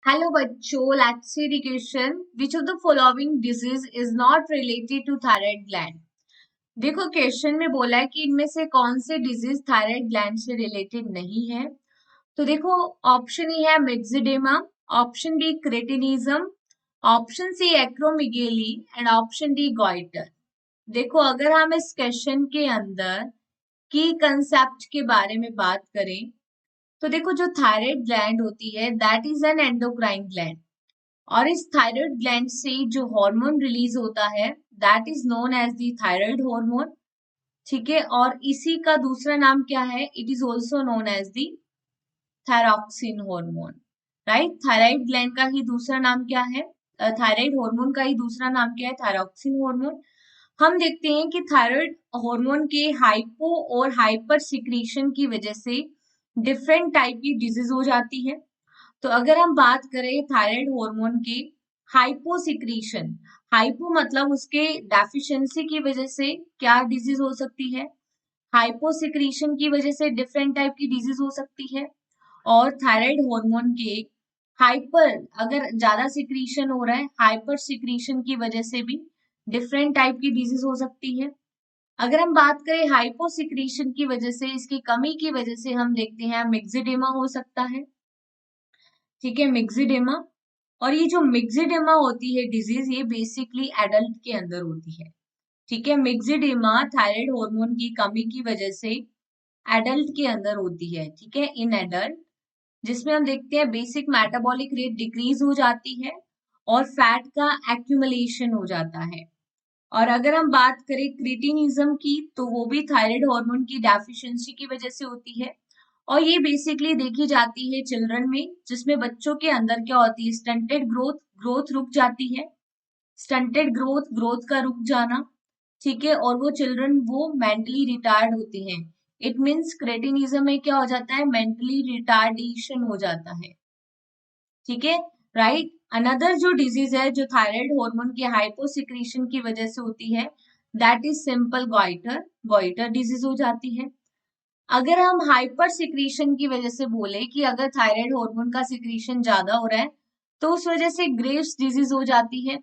Hello बच्चों, let's see the question which of the following disease is not related to thyroid gland. देखो question में बोला है कि इनमें से कौन से डिजीज थायराइड ग्लैंड से रिलेटेड नहीं है। तो देखो ऑप्शन ए है myxedema, option B cretinism, option C acromegaly and option D goiter. देखो अगर हम इस क्वेश्चन के अंदर की कंसेप्ट के बारे में बात करें तो देखो जो थायराइड ग्लैंड होती है that is an endocrine gland, और इस थायराइड ग्लैंड से जो हार्मोन रिलीज होता है that is known as the thyroid hormone. ठीक है, और इसी का दूसरा नाम क्या है? It is also known as the thyroxine hormone. Right, thyroid gland का ही दूसरा नाम क्या है? थायराइड हार्मोन का ही दूसरा नाम क्या है? Thyroxine hormone. हम देखते हैं कि थायराइड हार्मोन के हाइपो और हाइपर सिक्रीशन की वजह से डिफरेंट टाइप की डिजीज हो जाती है। तो अगर हम बात करें थायराइड हार्मोन के हाइपो सिक्रीशन, हाइपो मतलब उसके डेफिशिएंसी की वजह से क्या डिजीज हो सकती है? हाइपो सिक्रीशन की वजह से डिफरेंट टाइप की डिजीज हो सकती है। और थायराइड हार्मोन के हाइपर, अगर ज्यादा सिक्रीशन हो रहा है, हाइपर सिक्रीशन की वजह से भी डिफरेंट टाइप की डिजीज हो सकती है। अगर हम बात करें हाइपो सिक्रीशन की वजह से, इसकी कमी की वजह से हम देखते हैं मिक्सिडेमा हो सकता है। ठीक है, मिक्सिडेमा। और ये जो मिक्सिडेमा होती है डिजीज, ये बेसिकली एडल्ट के अंदर होती है। ठीक है, मिक्सिडेमा थायराइड हार्मोन की कमी की वजह से एडल्ट के अंदर होती है। ठीक है, इन एडल्ट, जिसमें हम देखते हैं बेसिक मेटाबॉलिक रेट डिक्रीज हो जाती है और फैट का एक्यूमुलेशन हो जाता है। और अगर हम बात करें क्रिटिनिज्म की, तो वो भी थायराइड हार्मोन की डेफिशिएंसी की वजह से होती है। और ये बेसिकली देखी जाती है चिल्ड्रन में, जिसमें बच्चों के अंदर क्या होती है? स्टंटेड ग्रोथ, ग्रोथ रुक जाती है। स्टंटेड ग्रोथ, ग्रोथ का रुक जाना। ठीक है, और वो चिल्ड्रन वो मेंटली रिटार्ड होते हैं। इट मीन्स क्रेटिनिज्म में क्या हो जाता है? मेंटली रिटार्डेशन हो जाता है। ठीक है, राइट। अनदर जो डिजीज है जो थायराइड हार्मोन की हाइपोसिक्रीशन की वजह से होती है that is simple goitre, goitre disease हो जाती है। अगर हम हाइपर सिक्रीशन की वजह से बोले कि अगर थायराइड हार्मोन का सिक्रीशन ज्यादा हो रहा है तो उस वजह से ग्रेव्स डिजीज हो जाती है,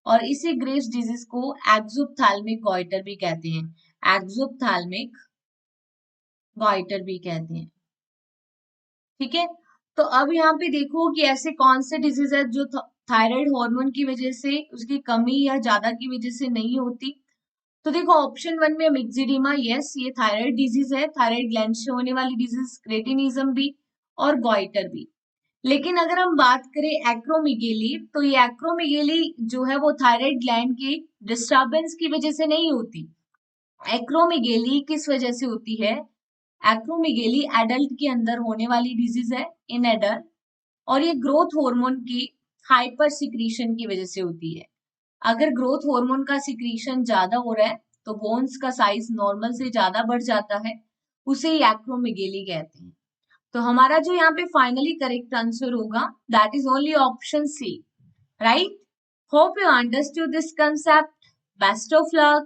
और इसी ग्रेव्स डिजीज को एक्सोप्थाल्मिक गॉइटर भी कहते हैं। एक्सोप्थाल्मिक गॉइटर भी कहते हैं। ठीक है, तो अब यहाँ पे देखो कि ऐसे कौन से डिजीज है जो थायराइड हार्मोन की वजह से, उसकी कमी या ज्यादा की वजह से नहीं होती। तो देखो ऑप्शन वन में मिक्सिडीमा, यस ये थायराइड डिजीज है, थायराइड ग्लैंड से होने वाली डिजीज। क्रेटिनिज्म भी और गॉइटर भी। लेकिन अगर हम बात करें एक्रोमिगेली, तो ये एक्रोमिगेली जो है वो थायराइड ग्लैंड की डिस्टर्बेंस की वजह से नहीं होती। एक्रोमिगेली किस वजह से होती है? एक्रोमिगेली एडल्ट के अंदर होने वाली डिजीज है, इन एडल्ट। और ये ग्रोथ हार्मोन की हाइपर सिक्रीशन की वजह से होती है। अगर ग्रोथ हार्मोन का सिक्रीशन ज्यादा हो रहा है तो बोन्स का साइज नॉर्मल से ज्यादा बढ़ जाता है, उसे ही एक्रोमिगेली कहते हैं। तो हमारा जो यहाँ पे फाइनली करेक्ट आंसर होगा that is only option C. Right, hope you understood this concept. Best of luck.